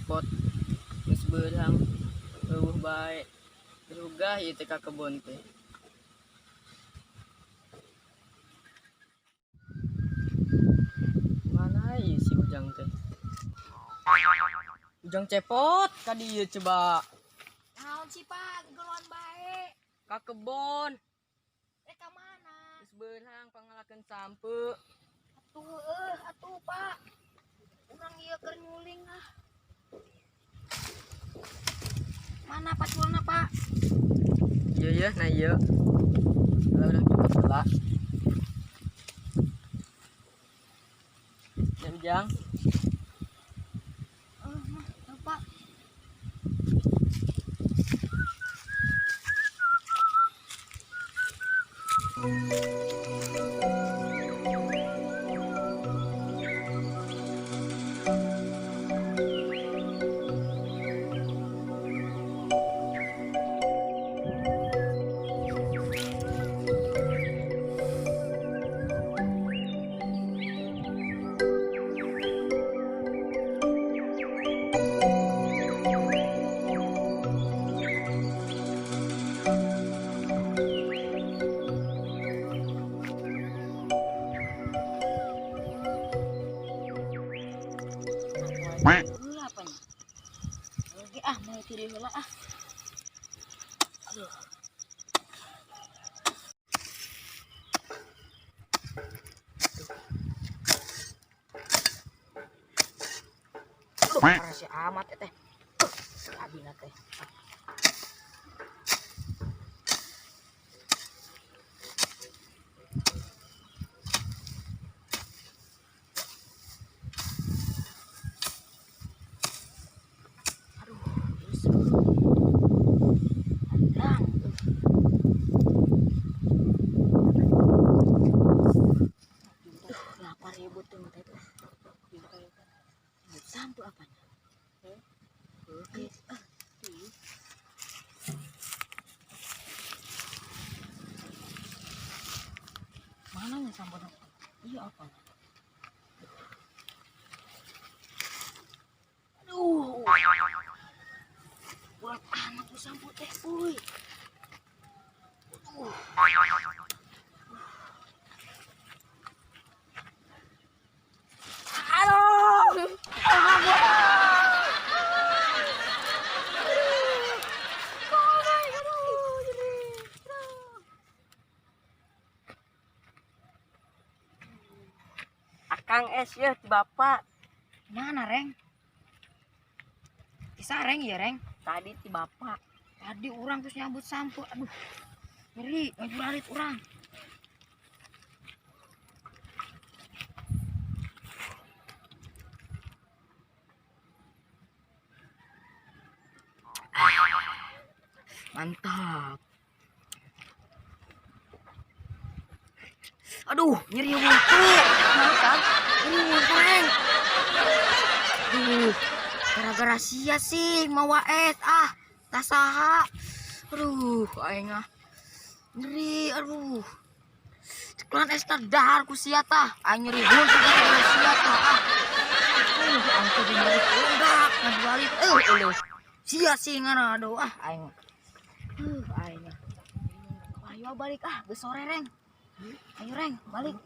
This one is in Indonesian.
cepot geus beurang eueuh bae terugah ieu teh ka kebon teh. Mana ieu si Ujang teh? Ujang cepot ka dieu coba. Naon sih Pak, geloan bae. Ka kebon. Ka mana? Geus beurang pangalakeun sampeu. Atuh Pak. Urang ieu keur nyuling ah. Mana paculna Pak? Ieu nah ieu. Udah jemput heula. Ya Ujang. Pak. Heula apanya? Oke mau tidur heula ah. Aduh. Parah si amat teh. Abina teh. Lapar ribut tuh teh. Sampo apanya? Oke. Mana nih sampo? Iya apa? Aduh. Buat amat tuh sampo teh, uy. Akang es ya ti bapak. Mana Reng? Bisa Reng ya Reng? Tadi ti bapak. Tadi orang terus nyambut sampo. Aduh. Nyeri, ngajularit orang. Mantap. Aduh, nyeri huntu. Mantap. Nyeri huntu Reng. Aduh, gara-gara sia sih mau waet ah. Tasaha. Aduh, aing ah. Nyeri, aduh. Ceklan es dahar ku sia tah. Aing nyeri huntu gara-gara sia tah ah. Angku nyeri pundak ngajualit. Sia sih ngana aduh ah aing. Aing. Ayo balik ah, geus sore Reng. Ayo Reng, balik.